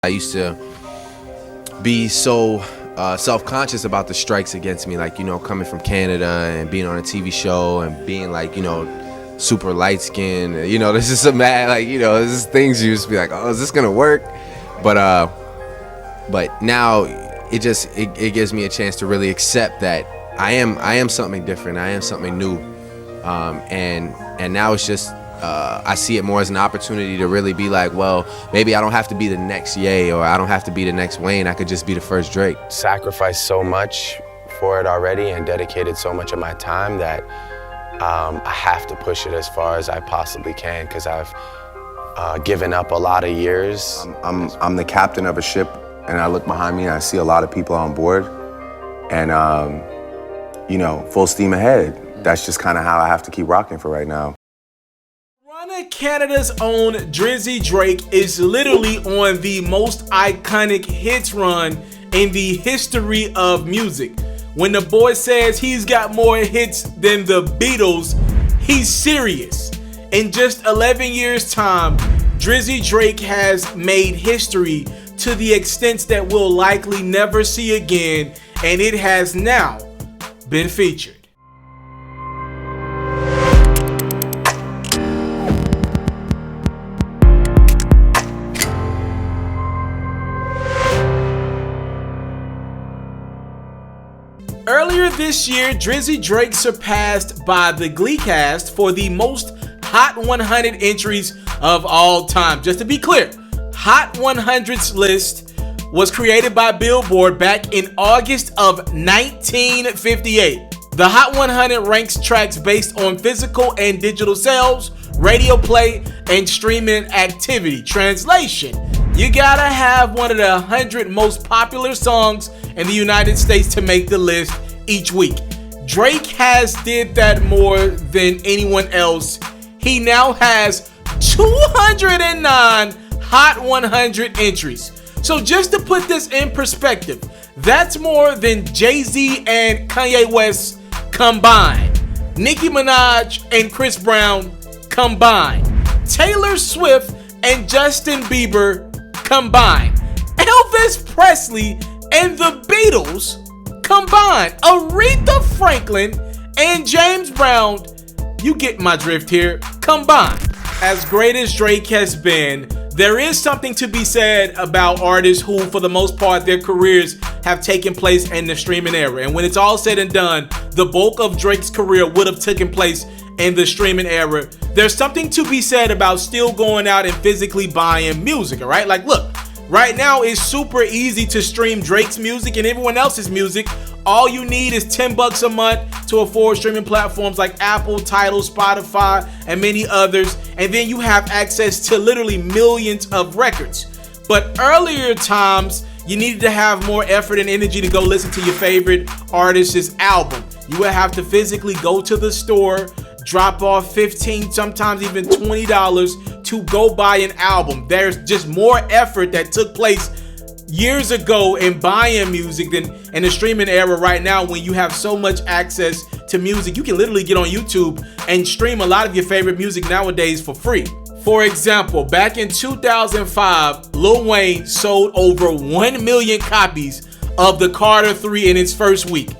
I used to be so self-conscious about the strikes against me, like, coming from Canada and being on a TV show and being like, super light-skinned. This is some mad, like, this is things you just be like, oh, is this gonna work? But now it gives me a chance to really accept that I am something different. I am something new, and now it's just I see it more as an opportunity to really be like, well, maybe I don't have to be the next Ye, or I don't have to be the next Wayne. I could just be the first Drake. Sacrificed so much for it already and dedicated so much of my time that I have to push it as far as I possibly can, because I've given up a lot of years. I'm the captain of a ship, and I look behind me and I see a lot of people on board, and full steam ahead. That's just kind of how I have to keep rocking for right now. Canada's own Drizzy Drake is literally on the most iconic hits run in the history of music. When the boy says he's got more hits than the Beatles, he's serious. In just 11 years' time, Drizzy Drake has made history to the extent that we'll likely never see again, and it has now been featured. Earlier this year, Drizzy Drake surpassed by the Glee cast for the most Hot 100 entries of all time. Just to be clear, Hot 100's list was created by Billboard back in August of 1958. The Hot 100 ranks tracks based on physical and digital sales, radio play, and streaming activity. Translation: you gotta have one of the 100 most popular songs in the United States to make the list each week. Drake has did that more than anyone else. He now has 209 Hot 100 entries. So just to put this in perspective, that's more than Jay-Z and Kanye West combined, Nicki Minaj and Chris Brown combined, Taylor Swift and Justin Bieber combined, Elvis Presley and the Beatles combined, Aretha Franklin and James Brown, you get my drift here, combined. As great as Drake has been, there is something to be said about artists who, for the most part, their careers have taken place in the streaming era. And when it's all said and done, the bulk of Drake's career would have taken place in the streaming era. There's something to be said about still going out and physically buying music, all right? Like, look, right now it's super easy to stream Drake's music and everyone else's music. All you need is $10 a month to afford streaming platforms like Apple, Tidal, Spotify, and many others. And then you have access to literally millions of records. But earlier times, you needed to have more effort and energy to go listen to your favorite artist's album. You would have to physically go to the store, drop off $15, sometimes even $20 to go buy an album. There's just more effort that took place years ago in buying music than in the streaming era right now, when you have so much access to music. You can literally get on YouTube and stream a lot of your favorite music nowadays for free. For example, back in 2005, Lil Wayne sold over 1 million copies of the Carter 3 in its first week.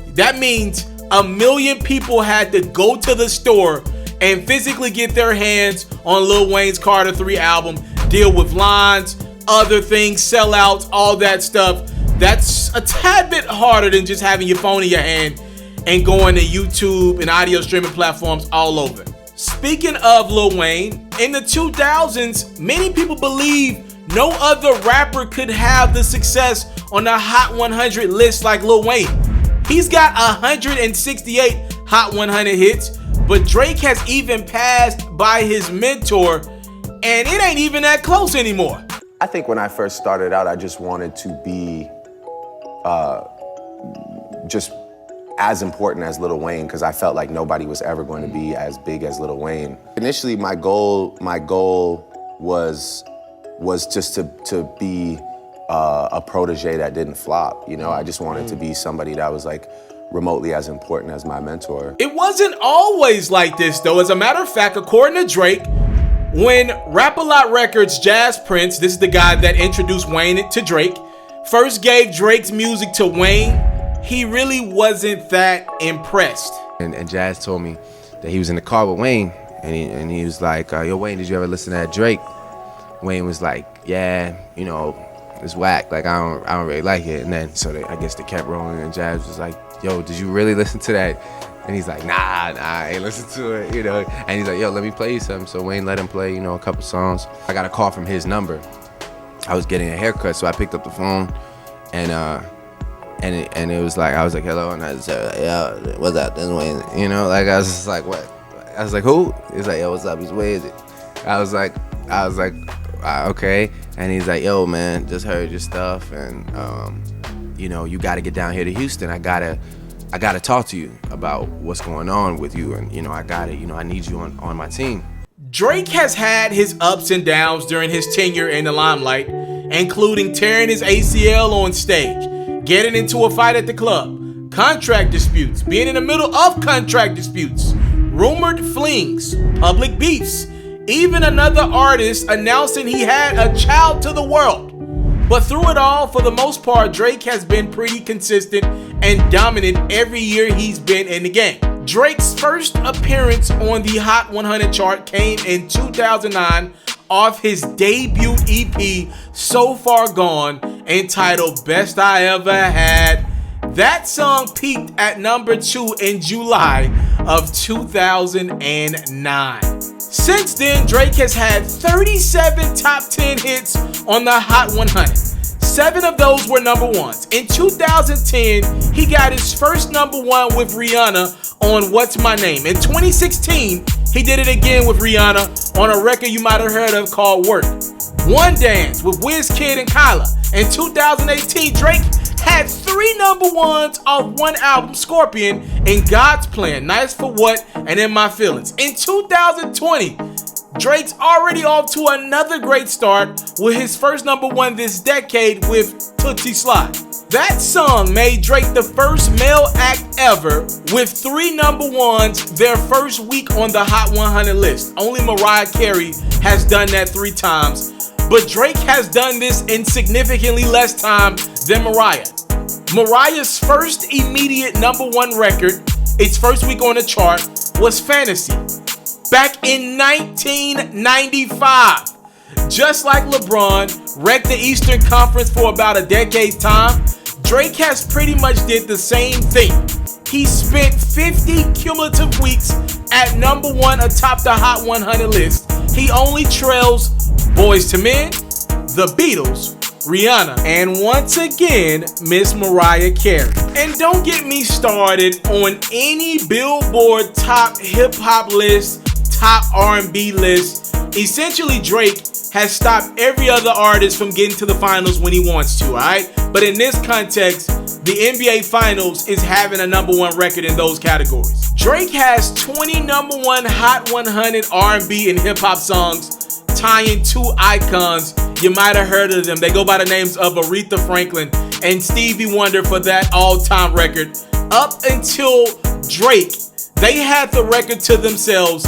That means 1 million people had to go to the store and physically get their hands on Lil Wayne's Carter 3 album, deal with lines, other things, sellouts, all that stuff. That's a tad bit harder than just having your phone in your hand and going to YouTube and audio streaming platforms all over. Speaking of Lil Wayne, in the 2000s, many people believe no other rapper could have the success on the Hot 100 list like Lil Wayne. He's got 168 Hot 100 hits, but Drake has even passed by his mentor, and it ain't even that close anymore. I think when I first started out, I just wanted to be just as important as Lil Wayne, because I felt like nobody was ever going to be as big as Lil Wayne. Initially, my goal was just to be a protege that didn't flop. I just wanted to be somebody that was like remotely as important as my mentor. It wasn't always like this, though. As a matter of fact, according to Drake, When Rap-A-Lot Records' Jazz Prince, this is the guy that introduced Wayne to Drake, first gave Drake's music to Wayne, he really wasn't that impressed. And Jazz told me that he was in the car with Wayne, and he was like, yo, Wayne, did you ever listen to that Drake? Wayne was like, yeah, you know, it's whack. Like, I don't really like it. And then, I guess they kept rolling, and Jazz was like, yo, did you really listen to that? And he's like, nah, I ain't listen to it, you know. And he's like, yo, let me play you something. So Wayne let him play, you know, a couple songs. I got a call from his number. I was getting a haircut, so I picked up the phone, and it was like, I was like, hello, and I said, yo, what's up, this Wayne, you know, like, I was just like, what? I was like, who? He's like, yo, what's up? He's, where is it? I was like, okay. And he's like, yo, man, just heard your stuff, and you know, you got to get down here to Houston. I gotta talk to you about what's going on with you, and you know, I need you on my team. Drake has had his ups and downs during his tenure in the limelight, including tearing his ACL on stage, getting into a fight at the club, contract disputes, being in the middle of contract disputes, rumored flings, public beefs, even another artist announcing he had a child to the world. But through it all, for the most part, Drake has been pretty consistent and dominant every year he's been in the game. Drake's first appearance on the Hot 100 chart came in 2009 off his debut EP, So Far Gone, entitled Best I Ever Had. That song peaked at number 2 in July of 2009. Since then, Drake has had 37 top 10 hits on the Hot 100. 7 of those were number ones. In 2010, he got his first number one with Rihanna on What's My Name. In 2016, he did it again with Rihanna on a record you might have heard of called Work. One Dance with Wizkid and Kyla. In 2018, Drake had 3 number ones off one album, Scorpion, and God's Plan, Nice for What, and In My Feelings. In 2020, Drake's already off to another great start with his first number one this decade with Tootsie Slide. That song made Drake the first male act ever with 3 number ones their first week on the Hot 100 list. Only Mariah Carey has done that 3 times, but Drake has done this in significantly less time than Mariah. Mariah's first immediate number one record, its first week on the chart, was Fantasy, back in 1995. Just like LeBron wrecked the Eastern Conference for about a decade's time, Drake has pretty much did the same thing. He spent 50 cumulative weeks at number one atop the Hot 100 list. He only trails Boyz II Men, The Beatles, Rihanna, and once again, Miss Mariah Carey. And don't get me started on any Billboard top hip-hop list, top R&B list. Essentially, Drake has stopped every other artist from getting to the finals when he wants to, alright? But in this context, the NBA Finals is having a number one record in those categories. Drake has 20 number one Hot 100 R&B and hip-hop songs, tying 2 icons. You might have heard of them. They go by the names of Aretha Franklin and Stevie Wonder for that all-time record. Up until Drake, they had the record to themselves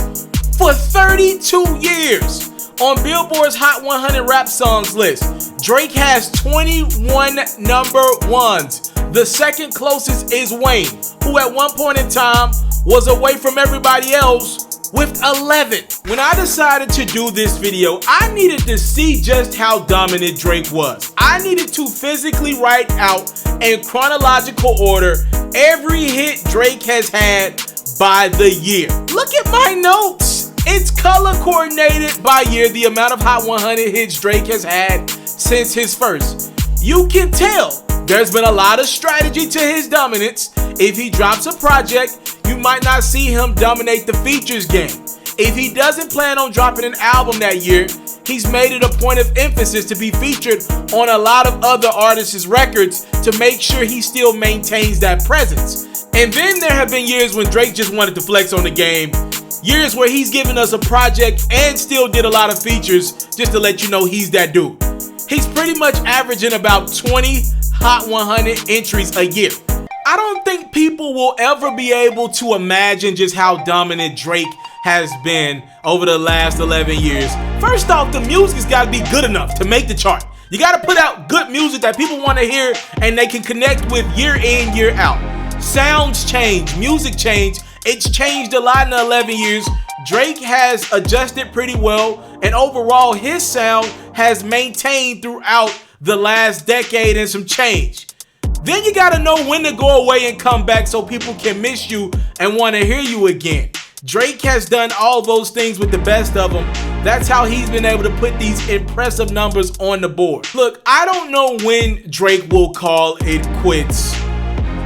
for 32 years. On Billboard's Hot 100 Rap Songs list, Drake has 21 number ones. The second closest is Wayne, who at one point in time was away from everybody else with 11. When I decided to do this video, I needed to see just how dominant Drake was. I needed to physically write out in chronological order every hit Drake has had by the year. Look at my notes. It's color coordinated by year, the amount of Hot 100 hits Drake has had since his first. You can tell there's been a lot of strategy to his dominance. If he drops a project, you might not see him dominate the features game. If he doesn't plan on dropping an album that year, he's made it a point of emphasis to be featured on a lot of other artists' records to make sure he still maintains that presence. And then there have been years when Drake just wanted to flex on the game. Years where he's given us a project and still did a lot of features just to let you know he's that dude. He's pretty much averaging about 20 Hot 100 entries a year. I don't think people will ever be able to imagine just how dominant Drake has been over the last 11 years. First off, the music's gotta be good enough to make the chart. You gotta put out good music that people wanna hear and they can connect with year in, year out. Sounds change, music change. It's changed a lot in the 11 years. Drake has adjusted pretty well, and overall his sound has maintained throughout the last decade and some change. Then you gotta know when to go away and come back so people can miss you and want to hear you again. Drake has done all those things with the best of them. That's how he's been able to put these impressive numbers on the board. Look, I don't know when Drake will call it quits.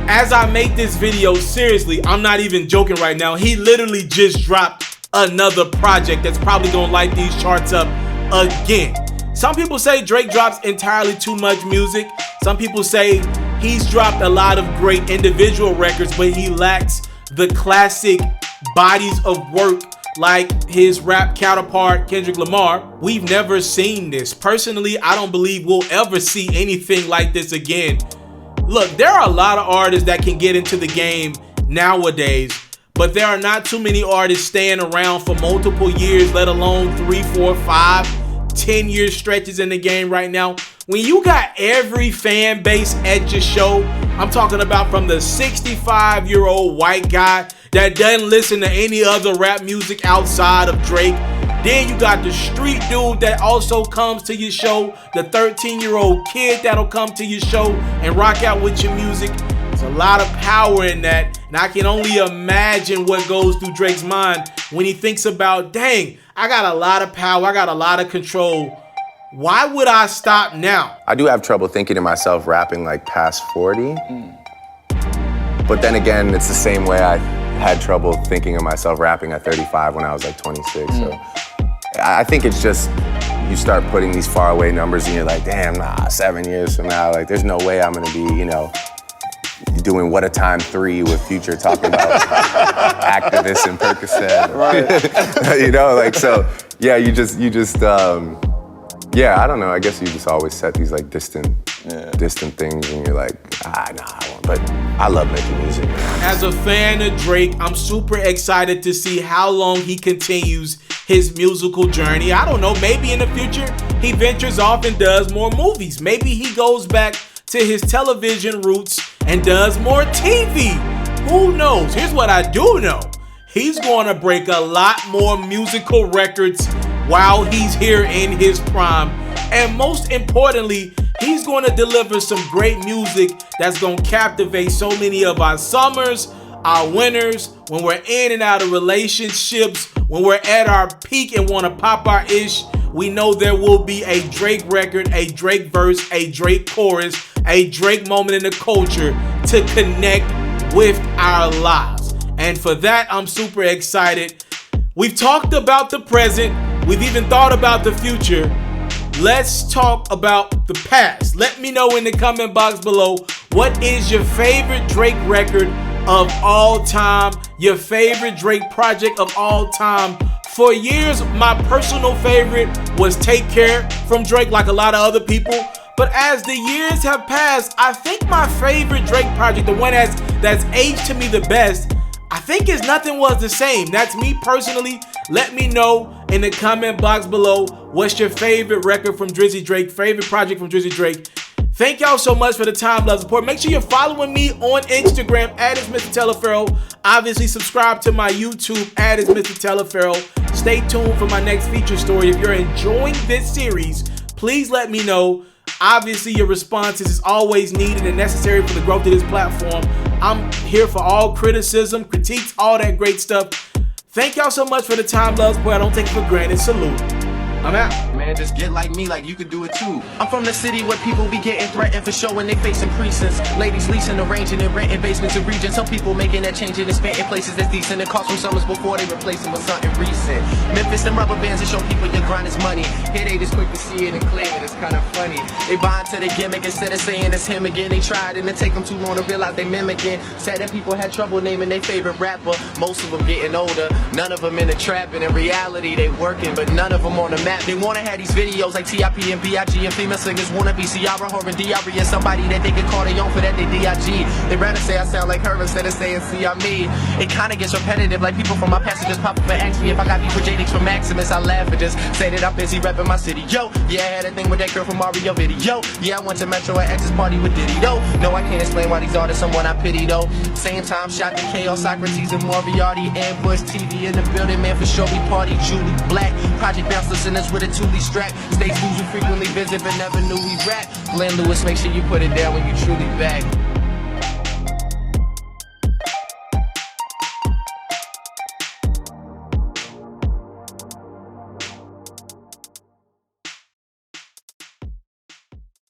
As I make this video, seriously, I'm not even joking right now. He literally just dropped another project that's probably gonna light these charts up again. Some people say Drake drops entirely too much music. Some people say he's dropped a lot of great individual records, but he lacks the classic bodies of work like his rap counterpart Kendrick Lamar. We've never seen this. Personally, I don't believe we'll ever see anything like this again. Look, there are a lot of artists that can get into the game nowadays, but there are not too many artists staying around for multiple years, let alone 3, 4, 5, 10-year stretches in the game right now. When you got every fan base at your show, I'm talking about from the 65-year-old white guy that doesn't listen to any other rap music outside of Drake. Then you got the street dude that also comes to your show, the 13-year-old kid that'll come to your show and rock out with your music. There's a lot of power in that, and I can only imagine what goes through Drake's mind when he thinks about, dang, I got a lot of power, I got a lot of control. Why would I stop now? I do have trouble thinking of myself rapping like past 40. But then again, it's the same way I had trouble thinking of myself rapping at 35 when I was like 26. So I think it's just, you start putting these far away numbers and you're like, damn, nah, 7 years from now, like there's no way I'm gonna be, you know, doing What a Time 3 with Future talking about activists and Percocet. Right. You know, like, so, yeah, you just, yeah, I don't know, I guess you just always set these like distant things and you're like, nah, I won't. But I love making music, man. As a fan of Drake, I'm super excited to see how long he continues his musical journey. I don't know, maybe in the future he ventures off and does more movies. Maybe he goes back to his television roots and does more TV. Who knows? Here's what I do know. He's gonna break a lot more musical records while he's here in his prime. And most importantly, he's gonna deliver some great music that's gonna captivate so many of our summers, our winters, when we're in and out of relationships, when we're at our peak and wanna pop our ish. We know there will be a Drake record, a Drake verse, a Drake chorus, a Drake moment in the culture to connect with our lives. And for that, I'm super excited. We've talked about the present. We've even thought about the future. Let's talk about the past. Let me know in the comment box below, what is your favorite Drake record of all time? Your favorite Drake project of all time? For years, my personal favorite was Take Care from Drake, like a lot of other people. But as the years have passed, I think my favorite Drake project, the one that's aged to me the best, I think is Nothing Was the Same. That's me personally. Let me know in the comment box below, what's your favorite record from Drizzy Drake, favorite project from Drizzy Drake. Thank y'all so much for the time, love, support. Make sure you're following me on Instagram at itsmrtaliaferro. Obviously, subscribe to my YouTube at itsmrtaliaferro. Stay tuned for my next feature story. If you're enjoying this series, please let me know. Obviously, your responses is always needed and necessary for the growth of this platform. I'm here for all criticism, critiques, all that great stuff. Thank y'all so much for the time, love, support. I don't take it for granted. Salute. I'm out. Man, just get like me, like you could do it too. I'm from the city where people be getting threatened for showing they facing precincts. Ladies leasing, arranging, and renting basements and regions. Some people making that change and spending places that's decent. And cost from summers before they replace them with something recent. Memphis, them rubber bands that show people your grind is money. Here they just quick to see it and claim it. It's kind of funny. They buy into the gimmick instead of saying it's him again. They tried and it take them too long to realize they mimicking. Said that people had trouble naming their favorite rapper. Most of them getting older, none of them in the trap. And in reality, they working, but none of them on the map. snap. They wanna have these videos like T.I.P. and B.I.G. and female singers wanna be Ciara, her and D.R.E. and somebody that they can call their own for that they D.I.G. They rather say I sound like her instead of saying C.I.Me. It kinda gets repetitive, like people from my past just pop up and ask me if I got beef with J-Dix from Maximus. I laugh and just say that I'm busy repping my city. Yo, yeah, I had a thing with that girl from Mario video. Yeah, I went to Metro at X's party with Diddy though. No, I can't explain why these artists someone I pity though. Same time, shot the Chaos, Socrates and Moriarty, Ambush TV in the building, man, for sure we party. Julie Black, Project Bounce listeners with a Thule strap. Stage fools we frequently visit but never knew we rap. Glenn Lewis, make sure you put it down when you truly back.